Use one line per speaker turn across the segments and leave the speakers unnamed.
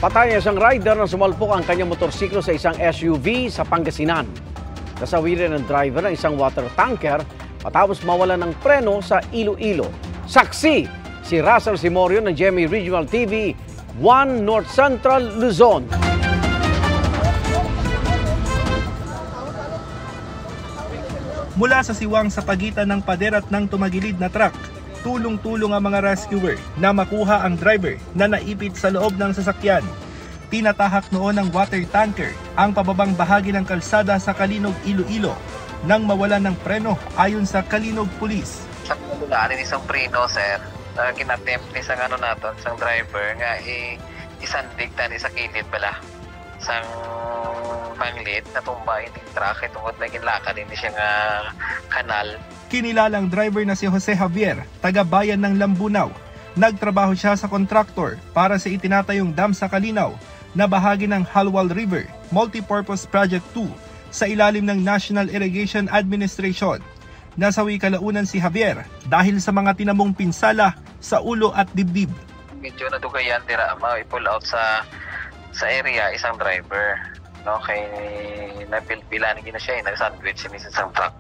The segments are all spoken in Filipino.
Patay isang rider na sumalpok ang kanyang motorsiklo sa isang SUV sa Pangasinan. Nasawiran ng driver ng isang water tanker matapos mawalan ng preno sa Iloilo. Saksi si Russell Simorio ng GMA Regional TV, 1 North Central, Luzon.
Mula sa siwang sa pagitan ng pader at ng tumagilid na truck, tulong-tulong ang mga rescuer na makuha ang driver na naipit sa loob ng sasakyan. Tinatahak noon ng water tanker ang pababang bahagi ng kalsada sa Kalinog, Iloilo nang mawalan ng preno ayon sa Kalinog Police.
Sa kulaanin isang preno, sir, kinatempt ni isang isang driver nga isandig tani sa kilid pala. Isang panglit na tumbayin ng truck tungkol na ginlakan hindi siya nga kanal.
Kinilalang driver na si Jose Javier, taga-bayan ng Lambunaw. Nagtrabaho siya sa kontraktor para sa itinatayong dam sa Kalinaw na bahagi ng Halwal River Multipurpose Project 2 sa ilalim ng National Irrigation Administration. Nasawi kalaunan si Javier dahil sa mga tinamong pinsala sa ulo at dibdib.
Medyo nadugayan tira ma-pull out sa area isang driver. No, kay napilpilan gina siya nag-sandwich si Mrs. ang truck.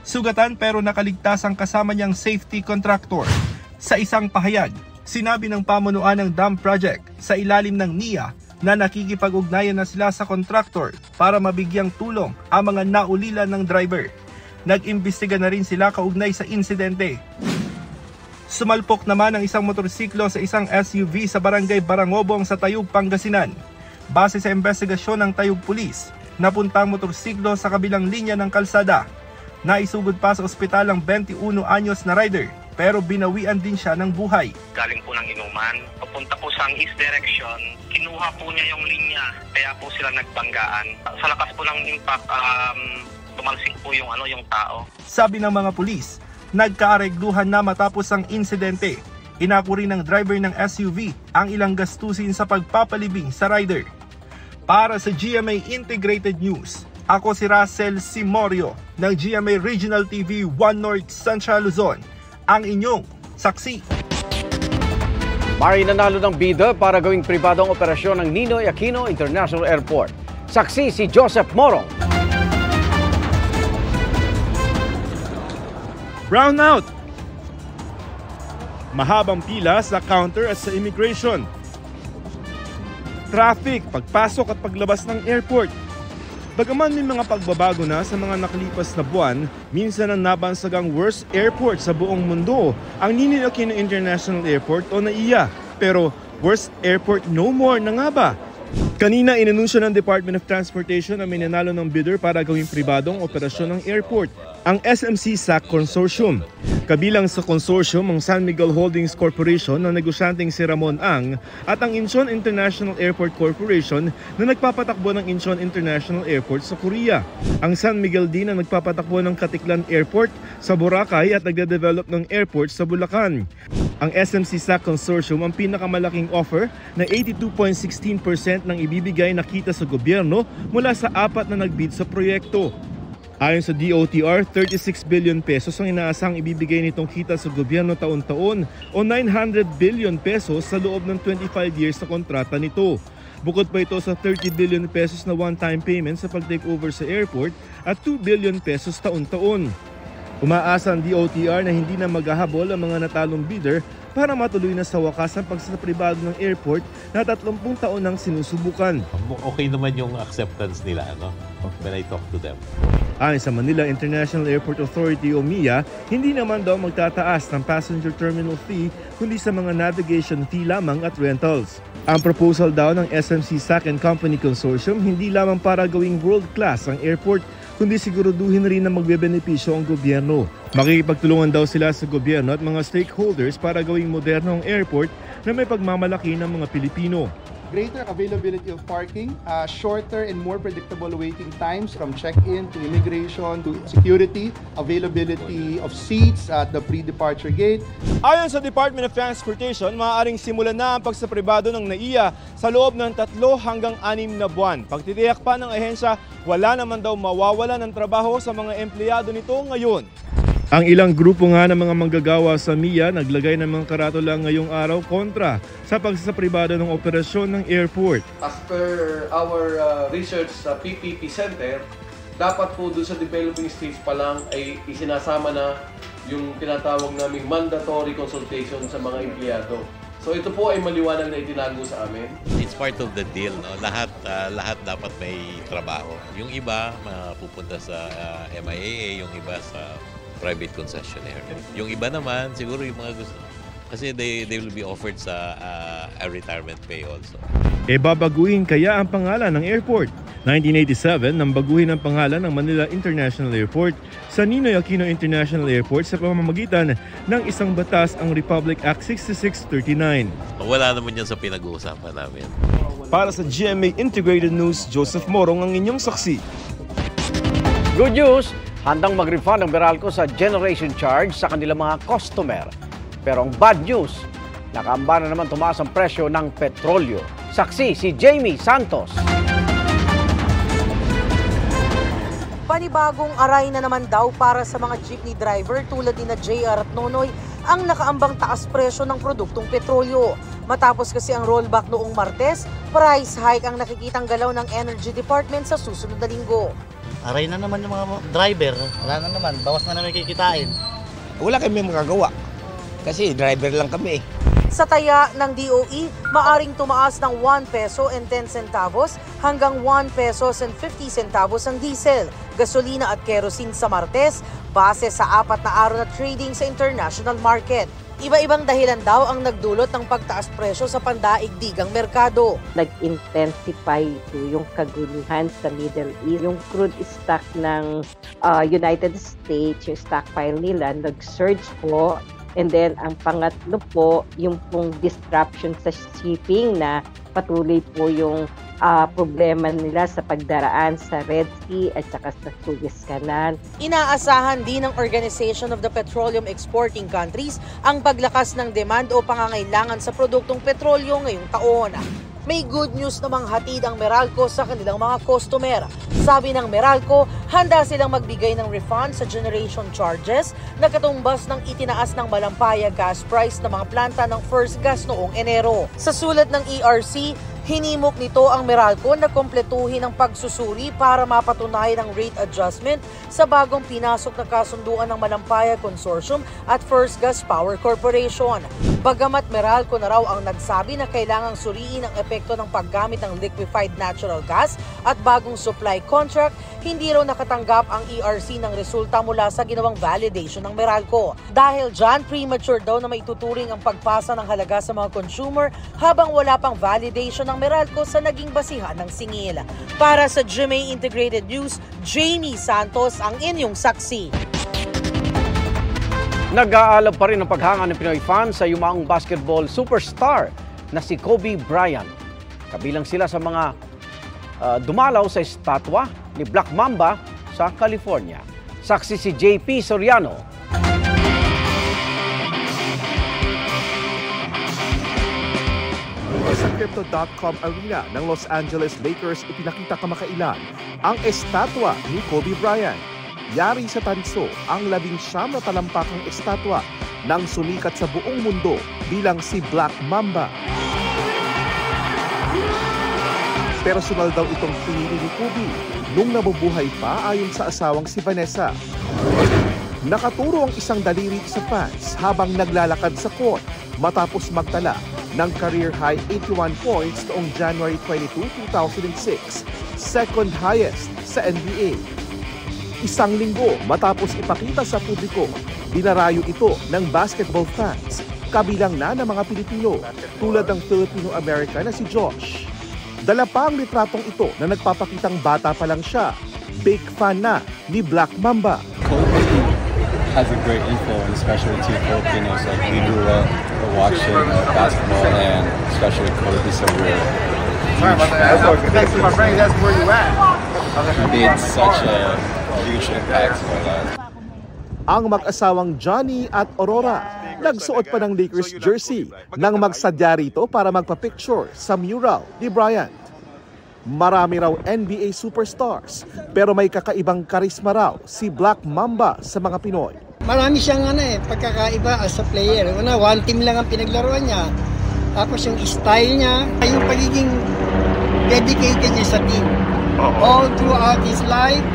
Sugatan pero nakaligtas ang kasama niyang safety contractor. Sa isang pahayag, sinabi ng pamunuan ng dam project sa ilalim ng NIA na nakikipag-ugnayan na sila sa contractor para mabigyang tulong ang mga naulila ng driver. Nag-imbestiga na rin sila kaugnay sa insidente. Sumalpok naman ang isang motorsiklo sa isang SUV sa barangay Barangobong sa Tayug, Pangasinan. Base sa investigasyon ng Tayug Police, napunta ang motorsiklo sa kabilang linya ng kalsada. Naisugod pa sa ospital ang 21 anyos na rider pero binawian din siya ng buhay.
Galing po ng inuman, papunta po sa east direction, kinuha po niya yung linya, kaya po sila nagbanggaan. Sa lakas po ng impact, tumalsik po yung tao.
Sabi ng mga pulis, nagkaaregluhan na matapos ang insidente. Inako rin ng driver ng SUV ang ilang gastusin sa pagpapalibing sa rider. Para sa GMA Integrated News, ako si Russell Simorio ng GMA Regional TV 1 North Central Luzon, ang inyong saksi.
May nanalo ng bidder para gawing pribadong operasyon ng Ninoy Aquino International Airport. Saksi si Joseph Morong.
Brown out! Mahabang pila sa counter at sa immigration. Traffic, pagpasok at paglabas ng airport. Bagaman may mga pagbabago na sa mga nakalipas na buwan, minsan ang nabansagang worst airport sa buong mundo, ang Ninoy Aquino International Airport o NAIA. Pero worst airport no more na nga ba? Kanina inanunsyo ng Department of Transportation na may nanalo ng bidder para gawing pribadong operasyon ng airport, ang SMC SAC Consortium. Kabilang sa consortium ang San Miguel Holdings Corporation na negosyanteng si Ramon Ang at ang Incheon International Airport Corporation na nagpapatakbo ng Incheon International Airport sa Korea. Ang San Miguel din na nagpapatakbo ng Katiklan Airport sa Boracay at nagde-develop ng airport sa Bulacan. Ang SMC SAC Consortium ang pinakamalaking offer na 82.16% ng ibibigay na kita sa gobyerno mula sa 4 na nagbid sa proyekto. Ayon sa DOTR, 36 billion pesos ang inaasang ibibigay nitong kita sa gobyerno taon-taon o 900 billion pesos sa loob ng 25 years sa kontrata nito. Bukod pa ito sa 30 billion pesos na one-time payment sa pag-takeover sa airport at 2 billion pesos taon-taon. Umaasa ang DOTR na hindi na maghahabol ang mga natalong bidder para matuloy na sa wakas ang pagsasapribado ng airport na 30 taon nang sinusubukan.
Okay naman yung acceptance nila when I talk to them.
Ayon sa Manila International Airport Authority o MIA, hindi naman daw magtataas ng passenger terminal fee kundi sa mga navigation fee lamang at rentals. Ang proposal daw ng SMC SAC and Company Consortium hindi lamang para gawing world-class ang airport kundi siguraduhin rin na magbebenepisyo ang gobyerno. Makikipagtulungan daw sila sa gobyerno at mga stakeholders para gawing modernong airport na may pagmamalaki ng mga Pilipino.
Greater availability of parking, shorter and more predictable waiting times from check-in to immigration to security, availability of seats at the pre-departure gate.
Ayon sa Department of Transportation, maaaring simulan na ang pagsapribado ng NAIA sa loob ng 3 hanggang 6 na buwan. Pagtitiyak pa ng ahensya, wala naman daw mawawala ng trabaho sa mga empleyado nito ngayon. Ang ilang grupo nga ng mga manggagawa sa MIA naglagay ng mga karatula ngayong araw kontra sa pagsasapribado ng operasyon ng airport.
As per our research sa PPP Center, dapat po doon sa developing stage pa lang ay isinasama na yung tinatawag naming mandatory consultation sa mga empleyado. So ito po ay maliwanag na itinago sa amin.
It's part of the deal, no? Lahat dapat may trabaho. Yung iba mapupunta sa MIAA, yung iba sa private concessionaire. Yung iba naman, siguro yung mga gusto. Kasi they will be offered sa a retirement pay also.
Babaguhin kaya ang pangalan ng airport? 1987 nang baguhin ang pangalan ng Manila International Airport sa Ninoy Aquino International Airport sa pamamagitan ng isang batas, ang Republic Act 6639.
Wala naman yan sa pinag-uusapan namin.
Para sa GMA Integrated News, Joseph Morong ang inyong saksi.
Good news, handang mag-refund ang Meralco sa generation charge sa kanilang mga customer. Pero ang bad news, nakaamba na naman tumaas ang presyo ng petrolyo. Saksi si Jamie Santos.
Panibagong aray na naman daw para sa mga jeepney driver tulad ni JR at Nonoy ang nakaambang taas presyo ng produktong petrolyo. Matapos kasi ang rollback noong Martes, price hike ang nakikitang galaw ng Energy Department sa susunod na linggo.
Aray na naman yung mga driver. Wala na naman, bawas na naman kikitain.
Wala kami magagawa kasi driver lang kami.
Sa taya ng DOE, maaring tumaas ng 1 peso and 10 centavos hanggang 1 pesos and 50 centavos ang diesel, gasolina at kerosene sa Martes base sa 4 na araw na trading sa international market. Iba-ibang dahilan daw ang nagdulot ng pagtaas presyo sa pandaigdigang merkado.
Nag-intensify yung kaguluhan sa Middle East. Yung crude stock ng United States, yung stockpile nila, nag-surge po. And then, ang pangatlo po, yung pong disruption sa shipping na patuloy po yung problema nila sa pagdaraan sa Red Sea at saka sa Suez Canal.
Inaasahan din ng Organization of the Petroleum Exporting Countries ang paglakas ng demand o pangangailangan sa produktong petrolyo ngayong taon. May good news namang hatid ang Meralco sa kanilang mga customer. Sabi ng Meralco, handa silang magbigay ng refund sa generation charges na katumbas ng itinaas ng Malampaya gas price ng mga planta ng First Gas noong Enero. Sa sulat ng ERC, hinimok nito ang Meralco na kompletuhin ang pagsusuri para mapatunayan ang rate adjustment sa bagong pinasok na kasunduan ng Malampaya Consortium at First Gas Power Corporation. Bagamat Meralco na raw ang nagsabi na kailangang suriin ang epekto ng paggamit ng liquefied natural gas at bagong supply contract, hindi raw nakatanggap ang ERC ng resulta mula sa ginawang validation ng Meralco. Dahil dyan, premature daw na maituturing ang pagpasa ng halaga sa mga consumer habang wala pang validation ng Meralco sa naging basihan ng singil. Para sa GMA Integrated News, Jamie Santos ang inyong saksi.
Nag-aalab pa rin ang paghanga ng Pinoy fans sa yumaong basketball superstar na si Kobe Bryant. Kabilang sila sa mga dumalaw sa estatwa ni Black Mamba sa California. Saksi si JP Soriano.
Sa Crypto.com Arena ng Los Angeles Lakers ipinakita kamakailan ang estatwa ni Kobe Bryant. Yari sa tanso ang 19 na talampakang estatwa ng sumikat sa buong mundo bilang si Black Mamba. Personal daw itong pinili ni Kobe nung nabubuhay pa ayon sa asawang si Vanessa. Nakaturo ang isang daliri sa fans habang naglalakad sa court matapos magtala ng career-high 81 points noong January 22, 2006, second highest sa NBA. Isang linggo matapos ipakita sa publiko, dinarayo ito ng basketball fans, kabilang na ng mga Pilipino, tulad ng Filipino-American na si Josh. Dala pa ang litratong ito na nagpapakitang bata pa lang siya, big fan na ni Black Mamba.
Kobe has a great influence, especially to Filipinos. Like, we grew up watching basketball, and especially Kobe, so we're huge fans.
My friend, that's where you at.
He did such a huge impact on our lives.
Ang mag-asawang Johnny at Aurora nagsuot pa ng Lakers jersey nang magsadya rito para magpa-picture sa mural ni Bryant. Marami raw NBA superstars pero may kakaibang karisma raw si Black Mamba sa mga Pinoy.
marami siyang pagkakaiba as a player. Una, one team lang ang pinaglaruan niya. Tapos yung style niya, yung pagiging dedicated niya sa team. All throughout his life.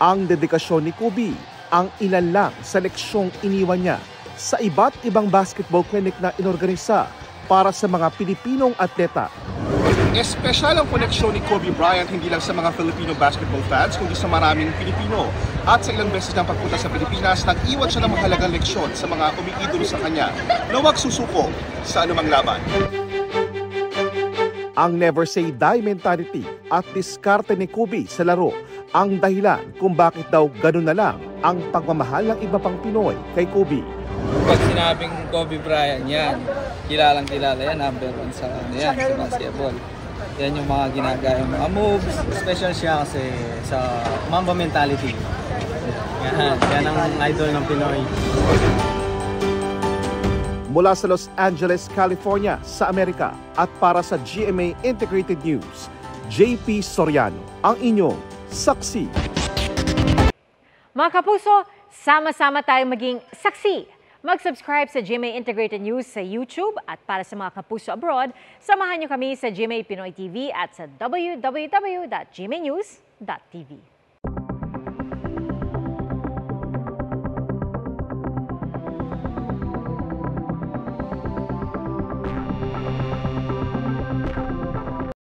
Ang dedikasyon ni Kobe, ang ilan lang sa leksyong iniwan niya sa iba't ibang basketball clinic na inorganisa para sa mga Pilipinong atleta. Espesyal ang koneksyon ni Kobe Bryant hindi lang sa mga Filipino basketball fans, kundi sa maraming Pilipino. At sa ilang beses ng pagpunta sa Pilipinas, nag-iwan siya ng mahalagang leksyon sa mga umiidolo sa kanya na huwag susuko sa anumang laban. Ang never say die mentality at diskarte ni Kobe sa laro ang dahilan kung bakit daw ganun na lang ang pagmamahal ng iba pang Pinoy kay Kobe.
Pag sinabing Kobe Bryant yan, kilalang kilala yan, number 1 sa basketball. Yan yung mga ginagaya, mga moves.
Special siya kasi sa Mamba mentality. Yan ang idol ng Pinoy.
Mula sa Los Angeles, California, sa Amerika at para sa GMA Integrated News, JP Soriano, ang inyong saksi.
Mga kapuso, sama-sama tayong maging saksi. Mag-subscribe sa GMA Integrated News sa YouTube at para sa mga kapuso abroad, samahan niyo kami sa GMA Pinoy TV at sa www.gmanews.tv.